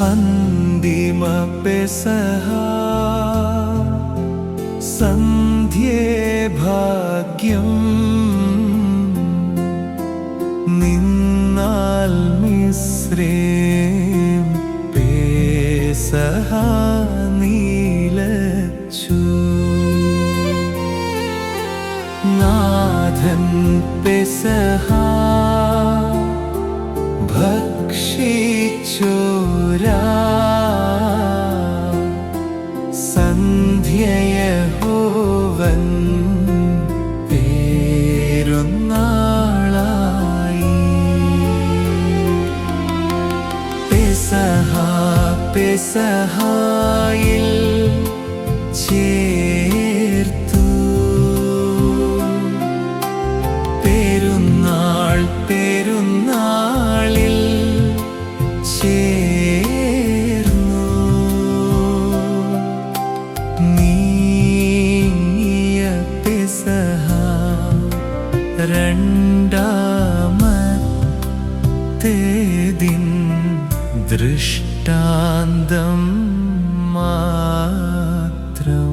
അന്തിമ പെസഹ സന്ധ്യേ ഭാഗ്യം നിന്നാൽ മിസ്രൈം പെസഹ നീലച്ചു നാഥൻ പെസഹ ഭക്ഷിച്ചോരാ സന്ധ്യയഹോവൻ പെരുന്നാളായി പെസഹ പെസഹായിൽ ചേർത്തു പെരുന്നാൾ പെരുന്നാളിൽ ചേർന്നു നീങ്ങിയ പെസഹ രണ്ടാമത്തേതിൻ ദൃഷ്ടാന്തം മാത്രം.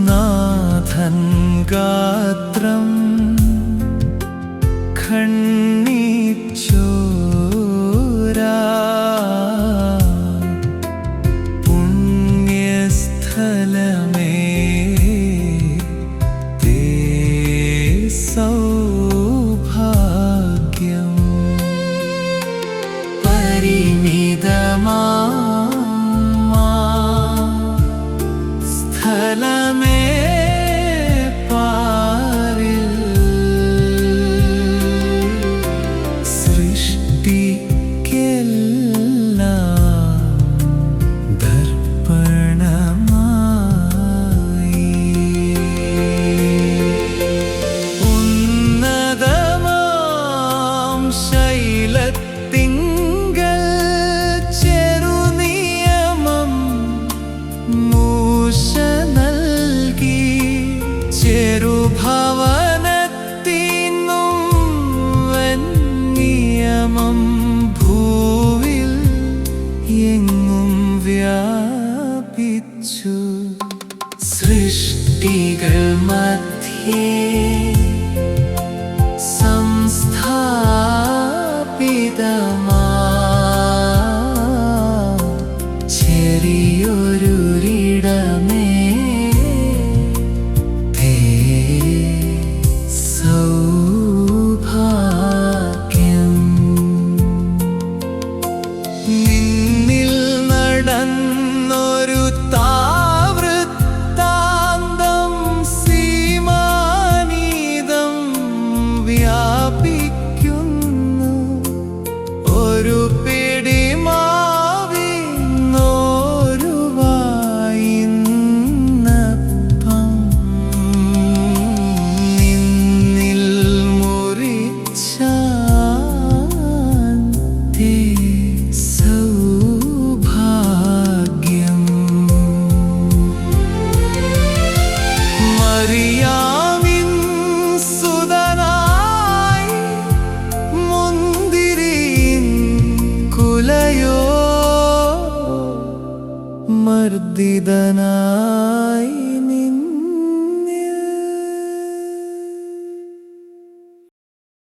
നാഥൻ ഗാത്രം ഖണ്ഡിച്ചോരാ പുണ്യസ്ഥലമേ തേ സൗഭാഗ്യം പരിമിതമാ സ്ഥലമേ ഭവനത്തിനും നിയമം ഭൂവിൽ എങ്ങും വ്യാപിച്ചു സൃഷ്ടികൾ മധ്യേ സംസ്ഥാപിതമാ ചെറിയൊരിടമേ നിന്നിൽ നടന്നൊരു താവൃത്താന്തം സീമാനീതം വ്യാപിക്കുന്നു ഒരു പിടിമാവിന്നൊരു വായിന്നപ്പം നിന്നിൽ മുറിച്ചാൻ തേ സൗഭാഗ്യം മറിയാമിൻ സുതനായി മുന്തിരിയിൻ കുലയോ മർദിതനായി